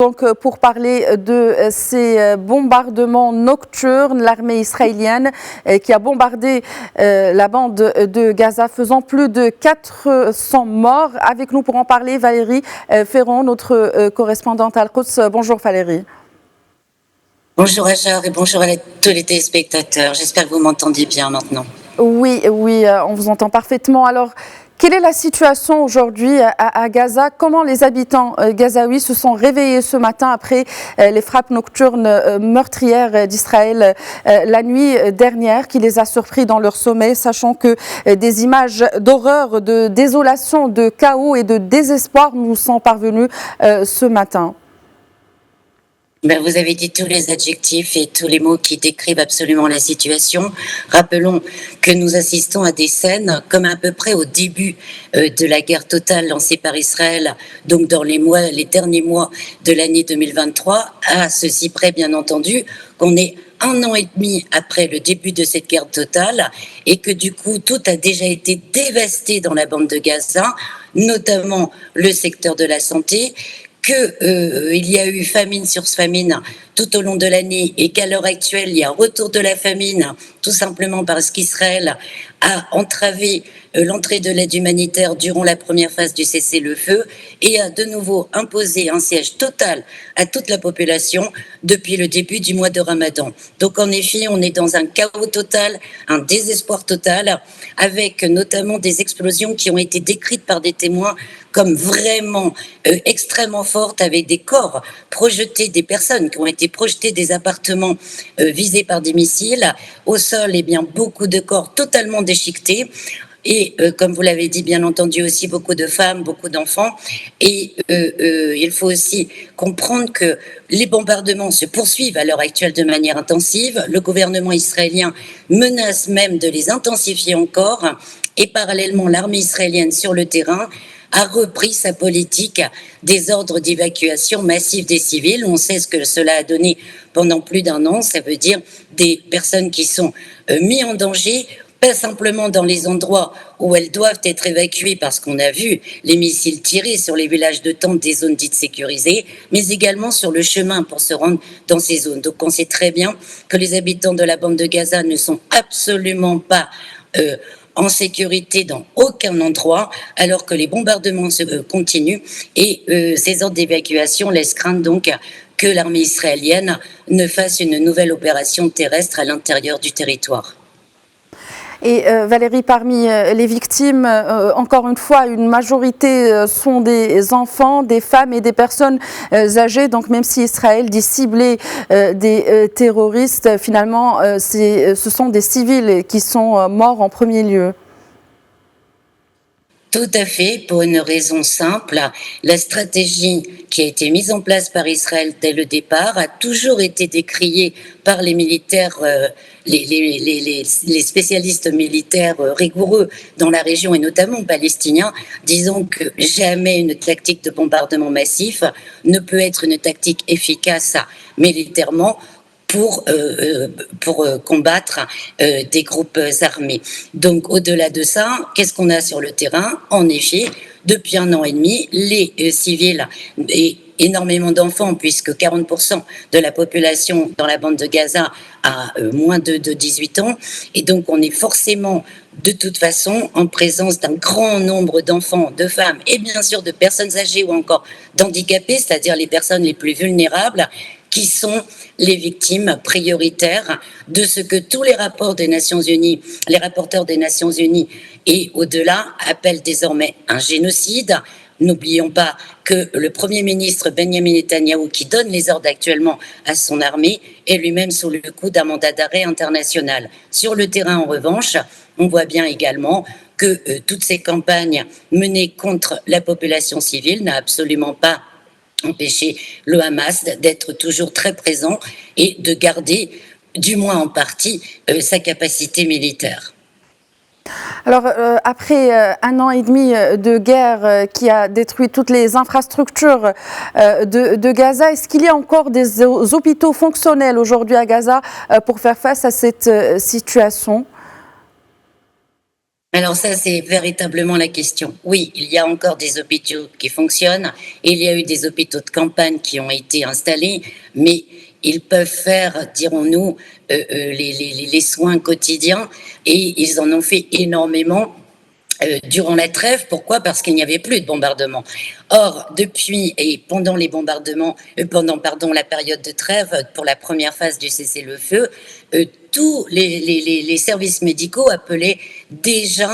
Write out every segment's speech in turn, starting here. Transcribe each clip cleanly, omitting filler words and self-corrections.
Donc, pour parler de ces bombardements nocturnes, l'armée israélienne qui a bombardé la bande de Gaza, faisant plus de 400 morts. Avec nous pour en parler, Valérie Ferron, notre correspondante à Al-Quds. Bonjour Valérie. Bonjour Ajar et bonjour à tous les téléspectateurs. J'espère que vous m'entendez bien maintenant. Oui, on vous entend parfaitement. Alors, quelle est la situation aujourd'hui à Gaza? Comment les habitants gazaouis se sont réveillés ce matin après les frappes nocturnes meurtrières d'Israël la nuit dernière qui les a surpris dans leur sommeil, sachant que des images d'horreur, de désolation, de chaos et de désespoir nous sont parvenues ce matin? Vous avez dit tous les adjectifs et tous les mots qui décrivent absolument la situation. Rappelons que nous assistons à des scènes comme à peu près au début de la guerre totale lancée par Israël, donc dans les derniers mois de l'année 2023, à ceci près bien entendu qu'on est 1 an et demi après le début de cette guerre totale et que du coup tout a déjà été dévasté dans la bande de Gaza, notamment le secteur de la santé, qu'il y a eu famine sur famine tout au long de l'année et qu'à l'heure actuelle, il y a un retour de la famine, tout simplement parce qu'Israël a entravé l'entrée de l'aide humanitaire durant la première phase du cessez-le-feu et a de nouveau imposé un siège total à toute la population depuis le début du mois de Ramadan. Donc en effet, on est dans un chaos total, un désespoir total, avec notamment des explosions qui ont été décrites par des témoins comme vraiment extrêmement fortes, avec des corps projetés, des personnes qui ont été projetées des appartements visés par des missiles. Au sol, beaucoup de corps totalement déchiquetés. Et comme vous l'avez dit, bien entendu aussi beaucoup de femmes, beaucoup d'enfants. Et il faut aussi comprendre que les bombardements se poursuivent à l'heure actuelle de manière intensive. Le gouvernement israélien menace même de les intensifier encore. Et parallèlement, l'armée israélienne sur le terrain a repris sa politique des ordres d'évacuation massive des civils. On sait ce que cela a donné pendant plus d'1 an. Ça veut dire des personnes qui sont mises en danger, pas simplement dans les endroits où elles doivent être évacuées parce qu'on a vu les missiles tirés sur les villages de tentes des zones dites sécurisées, mais également sur le chemin pour se rendre dans ces zones. Donc on sait très bien que les habitants de la bande de Gaza ne sont absolument pas en sécurité dans aucun endroit, alors que les bombardements se continuent et ces ordres d'évacuation laissent craindre donc que l'armée israélienne ne fasse une nouvelle opération terrestre à l'intérieur du territoire. Et Valérie, parmi les victimes, encore une fois, une majorité sont des enfants, des femmes et des personnes âgées. Donc même si Israël dit cibler des terroristes, finalement, ce sont des civils qui sont morts en premier lieu. Tout à fait, pour une raison simple. La stratégie qui a été mise en place par Israël dès le départ a toujours été décriée par les militaires, les spécialistes militaires rigoureux dans la région et notamment palestiniens, disant que jamais une tactique de bombardement massif ne peut être une tactique efficace militairement pour combattre des groupes armés. Donc au-delà de ça, qu'est-ce qu'on a sur le terrain? En effet, depuis 1 an et demi, les civils et énormément d'enfants, puisque 40% de la population dans la bande de Gaza a moins de 18 ans, et donc on est forcément de toute façon en présence d'un grand nombre d'enfants, de femmes et bien sûr de personnes âgées ou encore d'handicapés, c'est-à-dire les personnes les plus vulnérables, qui sont les victimes prioritaires de ce que tous les rapports des Nations Unies, les rapporteurs des Nations Unies et au-delà appellent désormais un génocide. N'oublions pas que le Premier ministre Benjamin Netanyahou, qui donne les ordres actuellement à son armée, est lui-même sous le coup d'un mandat d'arrêt international. Sur le terrain, en revanche, on voit bien également que toutes ces campagnes menées contre la population civile n'ont absolument pas empêcher le Hamas d'être toujours très présent et de garder, du moins en partie, sa capacité militaire. Alors, après 1 an et demi de guerre qui a détruit toutes les infrastructures de Gaza, est-ce qu'il y a encore des hôpitaux fonctionnels aujourd'hui à Gaza pour faire face à cette situation ? Alors ça, c'est véritablement la question. Oui, il y a encore des hôpitaux qui fonctionnent, il y a eu des hôpitaux de campagne qui ont été installés, mais ils peuvent faire, dirons-nous, les soins quotidiens et ils en ont fait énormément durant la trêve. Pourquoi? Parce qu'il n'y avait plus de bombardements. Or, depuis et pendant les bombardements, pendant la période de trêve, pour la première phase du cessez-le-feu, tous les services médicaux appelaient déjà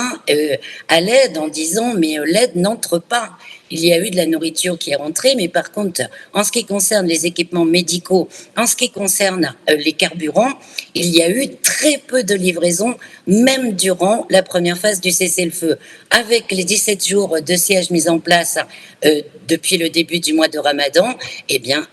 à l'aide en disant mais l'aide n'entre pas. Il y a eu de la nourriture qui est rentrée, mais par contre, en ce qui concerne les équipements médicaux, en ce qui concerne les carburants, il y a eu très peu de livraisons, même durant la première phase du cessez-le-feu. Avec les 17 jours de siège mis en place depuis le début du mois de Ramadan, eh bien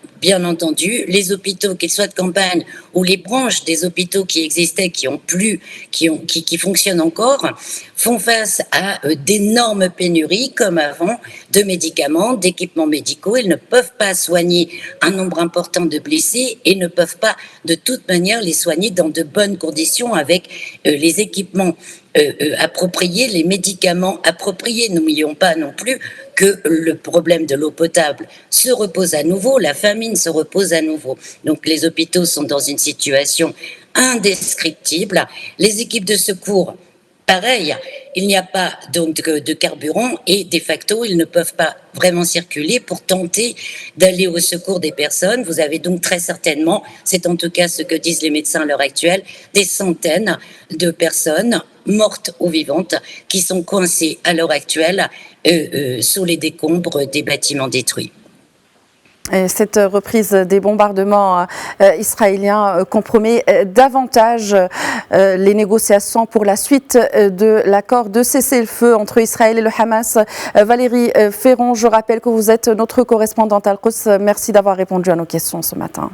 entendu, les hôpitaux, qu'ils soient de campagne ou les branches des hôpitaux qui existaient, qui fonctionnent encore, font face à d'énormes pénuries, comme avant, de médicaments, d'équipements médicaux. Ils ne peuvent pas soigner un nombre important de blessés et ne peuvent pas, de toute manière, les soigner dans de bonnes conditions avec les équipements appropriés, les médicaments appropriés. N'oublions pas non plus que le problème de l'eau potable se repose à nouveau, la famine se repose à nouveau. Donc les hôpitaux sont dans une situation indescriptible. Les équipes de secours, pareil, il n'y a pas donc de carburant et de facto, ils ne peuvent pas vraiment circuler pour tenter d'aller au secours des personnes. Vous avez donc très certainement, c'est en tout cas ce que disent les médecins à l'heure actuelle, des centaines de personnes mortes ou vivantes qui sont coincées à l'heure actuelle sous les décombres des bâtiments détruits. Et cette reprise des bombardements israéliens compromet davantage les négociations pour la suite de l'accord de cessez-le-feu entre Israël et le Hamas. Valérie Ferron, je rappelle que vous êtes notre correspondante à Al-Quds. Merci d'avoir répondu à nos questions ce matin.